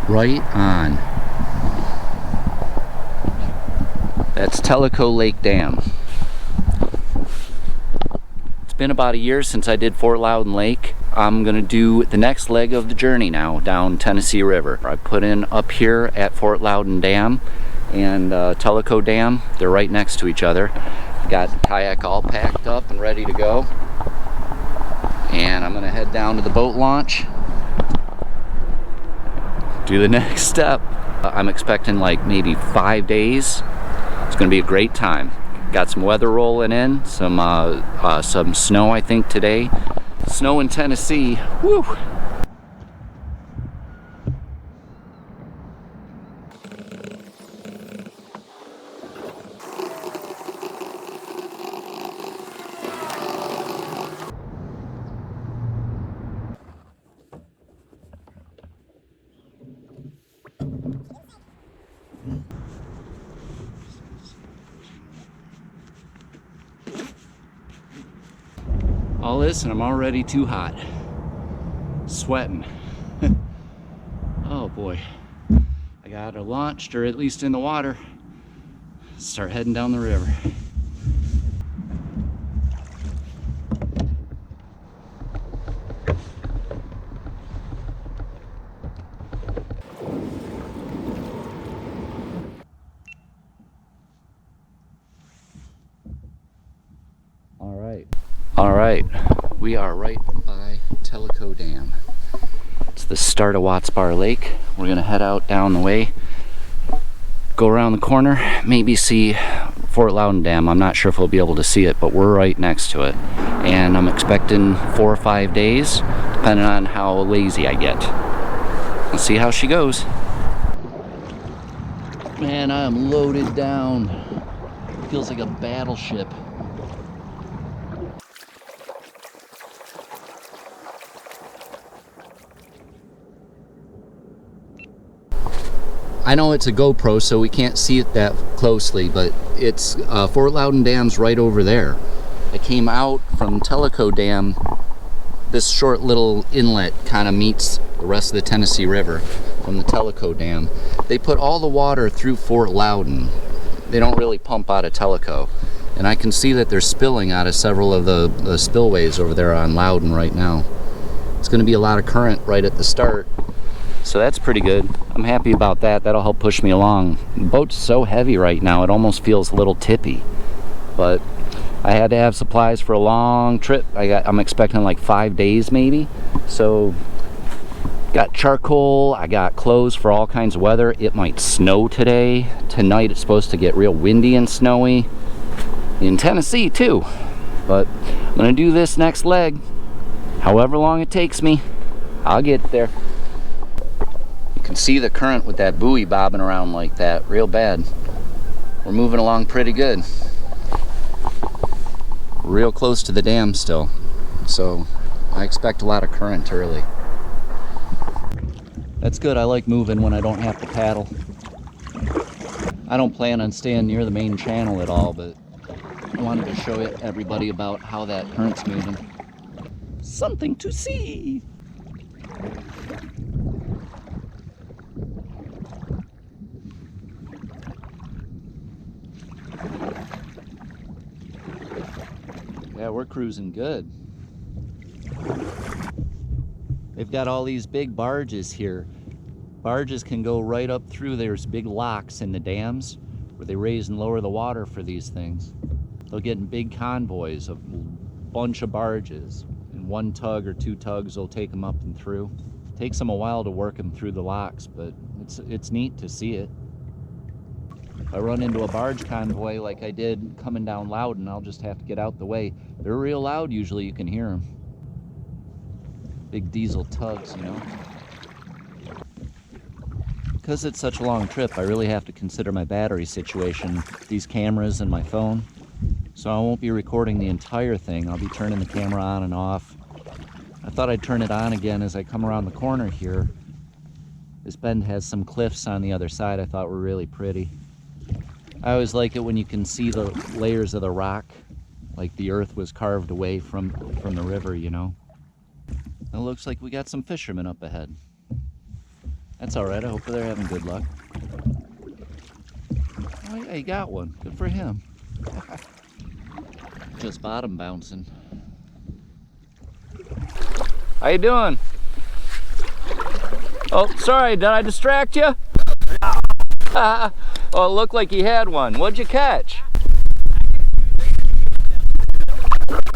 Right on. That's Telco Lake Dam. It's been about a year since I did Fort Loudon Lake. I'm gonna do the next leg of the journey now down Tennessee River. I put in up here at Fort Loudon Dam and Telco Dam. They're right next to each other. Got the kayak all packed up and ready to go. And I'm gonna head down to the boat launch, do the next step. I'm expecting like maybe 5 days. It's gonna be a great time. Got some weather rolling in, some snow I think today. Snow in Tennessee, woo! All this and I'm already too hot. Sweating. Oh boy. I got her launched, or at least in the water. Start heading down the river. All right, we are right by Telco Dam. It's the start of Watts Bar Lake. We're gonna head out down the way, go around the corner, maybe see Fort Loudon Dam. I'm not sure if we'll be able to see it, but we're right next to it. And I'm expecting 4 or 5 days, depending on how lazy I get. Let's see how she goes. Man, I am loaded down. Feels like a battleship. I know it's a GoPro, so we can't see it that closely, but it's Fort Loudon Dam's right over there. I came out from Telco Dam. This short little inlet kind of meets the rest of the Tennessee River from the Telco Dam. They put all the water through Fort Loudon. They don't really pump out of Telco. And I can see that they're spilling out of several of the spillways over there on Loudon right now. It's going to be a lot of current right at the start. So that's pretty good. I'm happy about that. That'll help push me along. The boat's so heavy right now, it almost feels a little tippy. But I had to have supplies for a long trip. I'm expecting like 5 days maybe. So got charcoal, I got clothes for all kinds of weather. It might snow today. Tonight it's supposed to get real windy and snowy. In Tennessee too. But I'm gonna do this next leg. However long it takes me, I'll get there. You can see the current with that buoy bobbing around like that, real bad. We're moving along pretty good. Real close to the dam still, so I expect a lot of current early. That's good. I like moving when I don't have to paddle. I don't plan on staying near the main channel at all, but I wanted to show everybody about how that current's moving. Something to see! Yeah, we're cruising good. They've got all these big barges here. Barges can go right up through. There's big locks in the dams where they raise and lower the water for these things. They'll get in big convoys of a bunch of barges, and one tug or two tugs will take them up and through. It takes them a while to work them through the locks, but it's neat to see it. If I run into a barge convoy like I did coming down Loudon, I'll just have to get out the way. They're real loud usually, you can hear them. Big diesel tugs, you know. Because it's such a long trip, I really have to consider my battery situation, these cameras and my phone. So I won't be recording the entire thing. I'll be turning the camera on and off. I thought I'd turn it on again as I come around the corner here. This bend has some cliffs on the other side I thought were really pretty. I always like it when you can see the layers of the rock, like the earth was carved away from the river, you know. It looks like we got some fishermen up ahead. That's all right. I hope they're having good luck. Oh yeah, he got one. Good for him. Just bottom bouncing. How you doing? Oh, sorry, did I distract you? Oh, it looked like he had one. What'd you catch?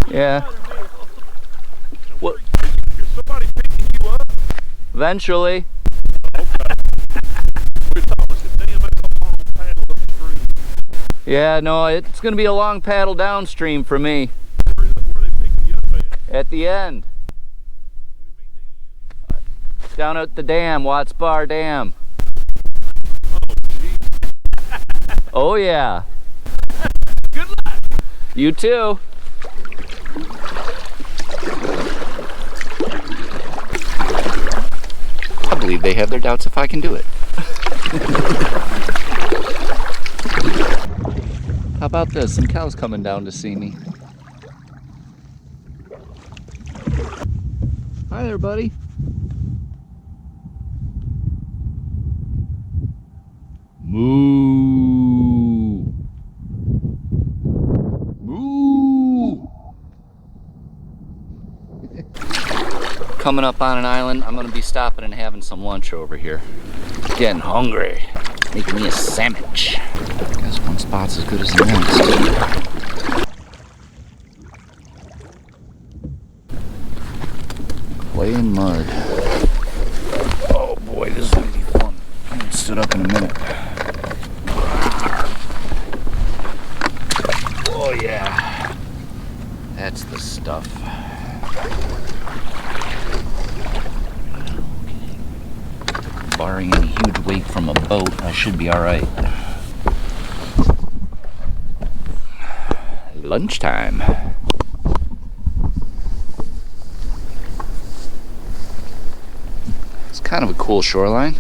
Yeah. What? Is somebody picking you up? Eventually. Okay. We thought it said, damn, that's a long paddle upstream. Yeah, no, it's gonna be a long paddle downstream for me. Where are they picking you up at? At the end. What do you mean the end? Down at the dam, Watts Bar Dam. Oh, gee. Oh yeah. Good luck. You too. I believe they have their doubts if I can do it. How about this? Some cows coming down to see me. Hi there, buddy. Moo. Moo. Coming up on an island, I'm gonna be stopping and having some lunch over here. Getting hungry. Making me a sandwich. Guess one spot's as good as the next. Clay and mud. Oh boy, this is gonna be fun. I'm gonna sit up in a minute. Oh yeah. That's the stuff. Barring any huge wake from a boat, I should be all right. Lunchtime. It's kind of a cool shoreline.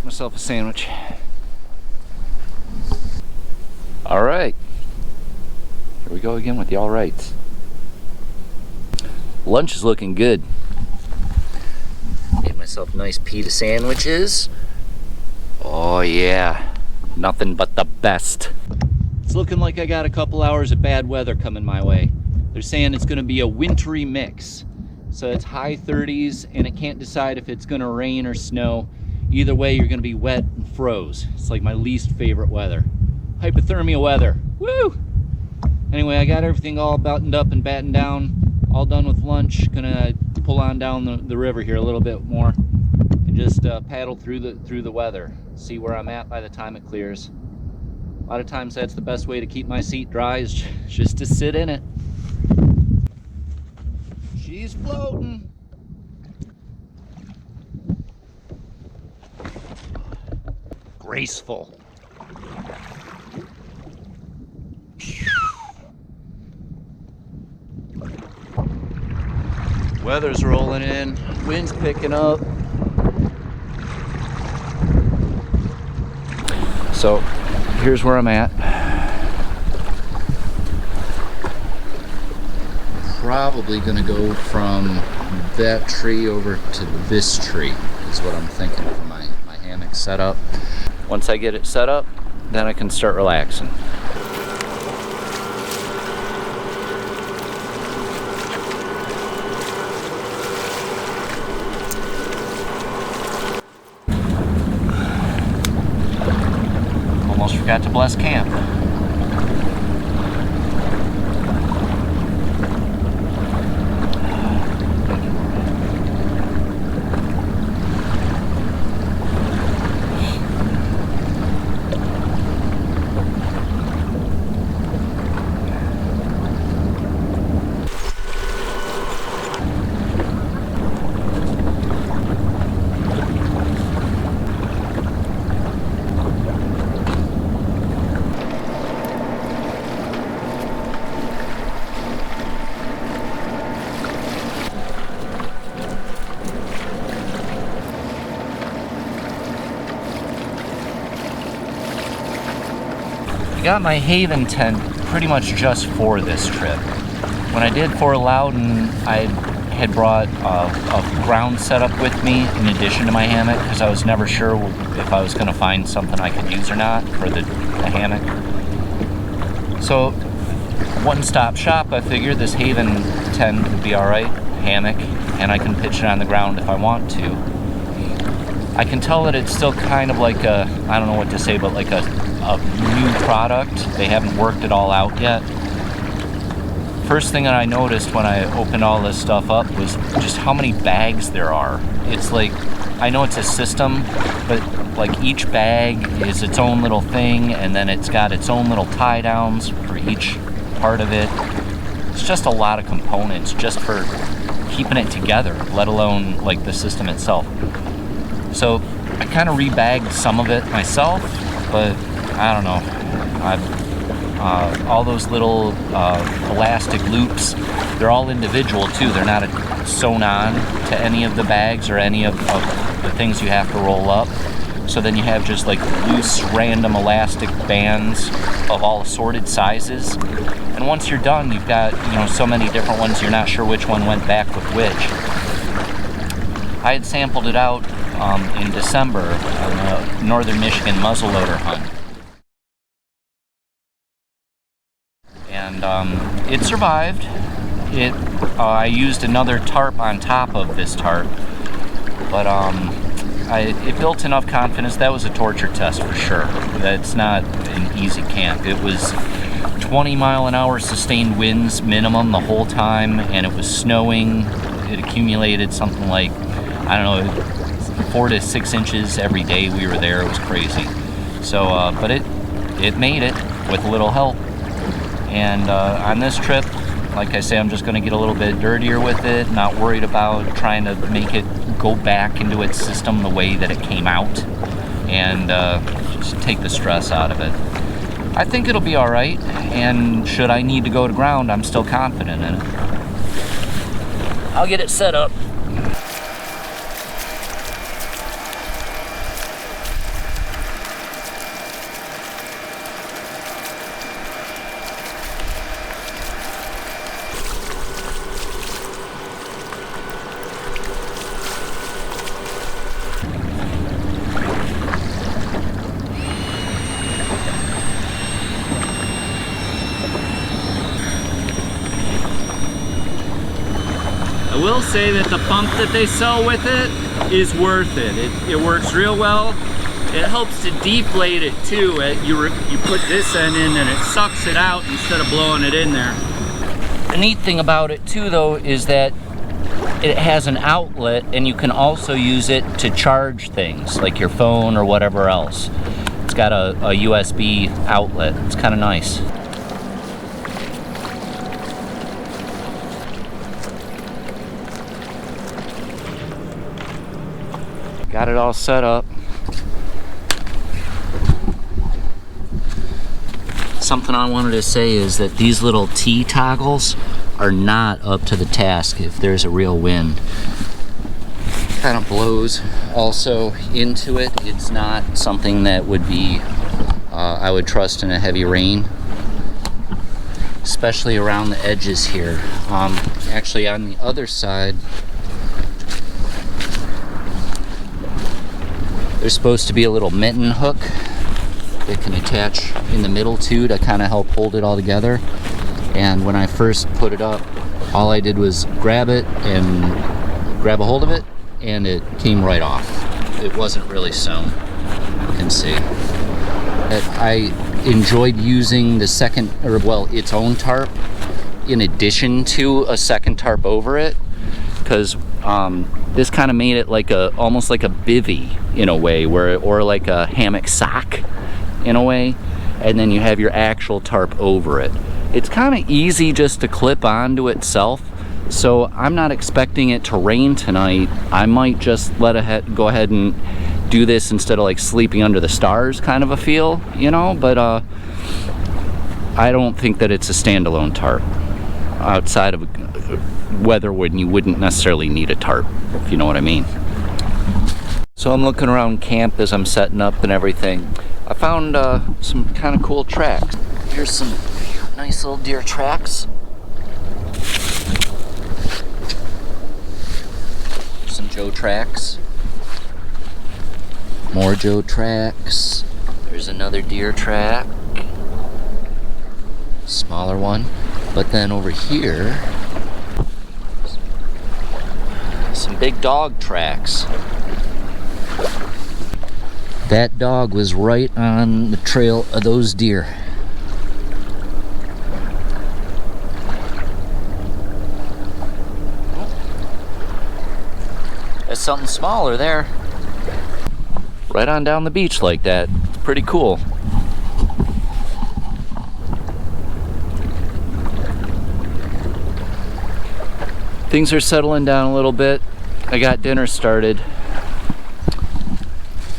Myself a sandwich. All right, here we go again with the all rights. Lunch is looking good. Made myself nice pita sandwiches. Oh yeah, nothing but the best. It's looking like I got a couple hours of bad weather coming my way. They're saying it's going to be a wintry mix, so it's high 30s and it can't decide if it's going to rain or snow. Either way, you're gonna be wet and froze. It's like my least favorite weather. Hypothermia weather, woo! Anyway, I got everything all buttoned up and battened down, all done with lunch. Gonna pull on down the river here a little bit more and just paddle through the weather. See where I'm at by the time it clears. A lot of times that's the best way to keep my seat dry, is just to sit in it. She's floating. Graceful. Weather's rolling in, wind's picking up. So here's where I'm at. Probably gonna go from that tree over to this tree is what I'm thinking for my hammock setup. Once I get it set up, then I can start relaxing. Almost forgot to bless camp. got my Haven tent pretty much just for this trip. When I did Fort Loudon, I had brought a ground setup with me in addition to my hammock because I was never sure if I was going to find something I could use or not for the hammock. So, one-stop shop, I figured this Haven tent would be alright, hammock, and I can pitch it on the ground if I want to. I can tell that it's still kind of like a, I don't know what to say, but like a new product. They haven't worked it all out yet. First thing that I noticed when I opened all this stuff up was just how many bags there are. It's like, I know it's a system, but like each bag is its own little thing, and then it's got its own little tie downs for each part of it. It's just a lot of components just for keeping it together, let alone like the system itself. So I kind of rebagged some of it myself, but I don't know. All those little elastic loops, they're all individual too. They're not sewn on to any of the bags or any of the things you have to roll up. So then you have just like loose, random elastic bands of all assorted sizes. And once you're done, you've got, you know, so many different ones, you're not sure which one went back with which. I had sampled it out in December on a northern Michigan muzzleloader hunt. And it survived. I used another tarp on top of this tarp, but it built enough confidence. That was a torture test for sure. That's not an easy camp. It was 20-mile-an-hour sustained winds minimum the whole time, and it was snowing. It accumulated something like, I don't know, 4 to 6 inches every day we were there. It was crazy. So, but it made it with a little help. And on this trip, like I say, I'm just going to get a little bit dirtier with it, not worried about trying to make it go back into its system the way that it came out, and just take the stress out of it. I think it'll be alright, and should I need to go to ground, I'm still confident in it. I'll get it set up. I will say that the pump that they sell with it is worth it. It works real well. It helps to deflate it too. You put this end in and it sucks it out instead of blowing it in there. The neat thing about it too though is that it has an outlet, and you can also use it to charge things like your phone or whatever else. It's got a USB outlet. It's kind of nice. Got it all set up. Something I wanted to say is that these little T toggles are not up to the task if there's a real wind. Kind of blows also into it. It's not something that would be I would trust in a heavy rain, especially around the edges here. Actually on the other side, there's supposed to be a little mitten hook that can attach in the middle too to kind of help hold it all together. And when I first put it up, all I did was grab it and grab a hold of it, and it came right off. It wasn't really sewn, you can see. I enjoyed using the second, or well, its own tarp in addition to a second tarp over it, because this kind of made it like almost like a bivvy in a way, or like a hammock sock in a way, and then you have your actual tarp over it. It's kind of easy just to clip onto itself, so I'm not expecting it to rain tonight. I might just go ahead and do this instead of like sleeping under the stars kind of a feel, you know, but I don't think that it's a standalone tarp outside of weather when you wouldn't necessarily need a tarp, if you know what I mean. So I'm looking around camp as I'm setting up and everything. I found some kind of cool tracks. Here's some nice little deer tracks. Some Joe tracks. More Joe tracks. There's another deer track. Smaller one. But then over here, some big dog tracks. That dog was right on the trail of those deer. There's something smaller there. Right on down the beach like that. Pretty cool. Things are settling down a little bit. I got dinner started.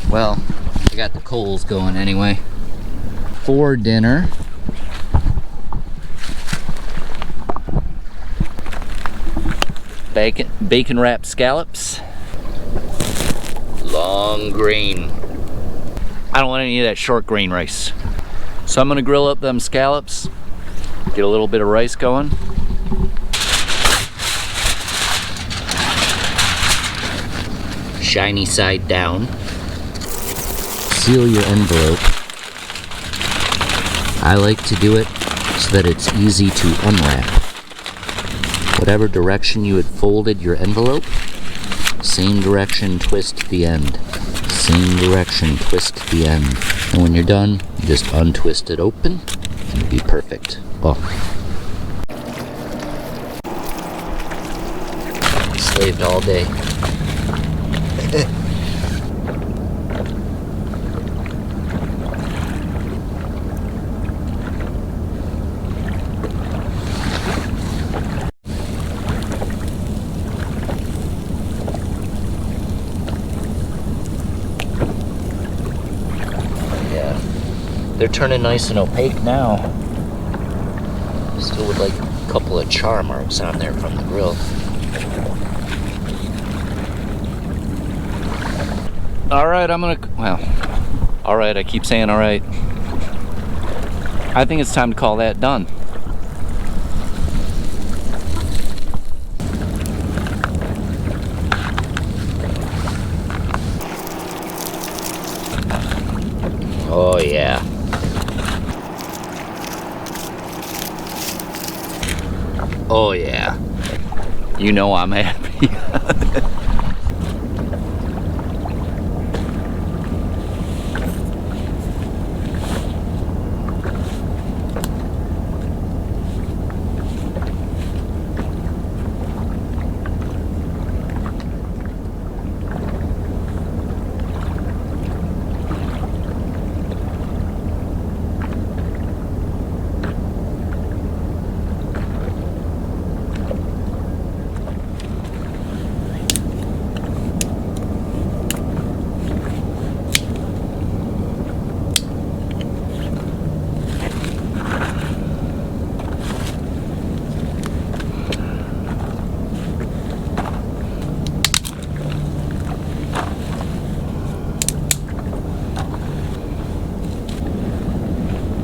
Well, I got the coals going anyway. For dinner, bacon wrapped scallops, long grain. I don't want any of that short grain rice. So I'm gonna grill up them scallops, get a little bit of rice going. Shiny side down. Seal your envelope. I like to do it so that it's easy to unwrap. Whatever direction you had folded your envelope, same direction, twist the end. Same direction, twist the end. And when you're done, you just untwist it open and it'll be perfect. Oh. Slaved all day. They're turning nice and opaque now. Still would like a couple of char marks on there from the grill. Alright, alright, I keep saying alright. I think it's time to call that done. Oh yeah. Oh yeah. You know I'm happy.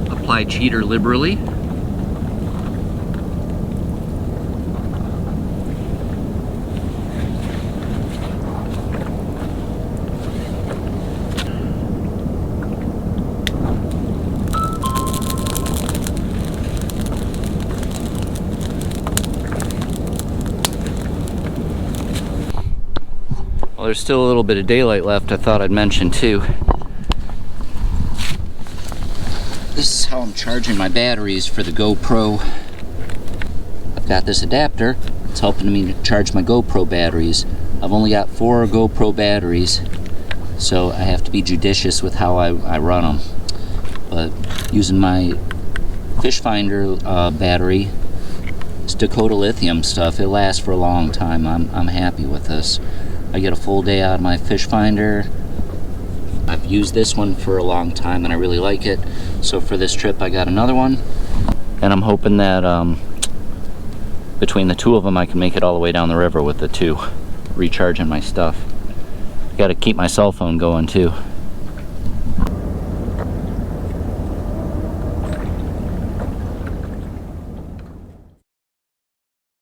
Apply cheater liberally. Well, there's still a little bit of daylight left. I thought I'd mention too. This is how I'm charging my batteries for the GoPro. I've got this adapter. It's helping me to charge my GoPro batteries. I've only got 4 GoPro batteries, so I have to be judicious with how I run them. But using my fish finder battery, it's Dakota lithium stuff. It lasts for a long time. I'm happy with this. I get a full day out of my fish finder. I've used this one for a long time and I really like it. So for this trip I got another one. And I'm hoping that between the two of them I can make it all the way down the river with the two, recharging my stuff. Got to keep my cell phone going too.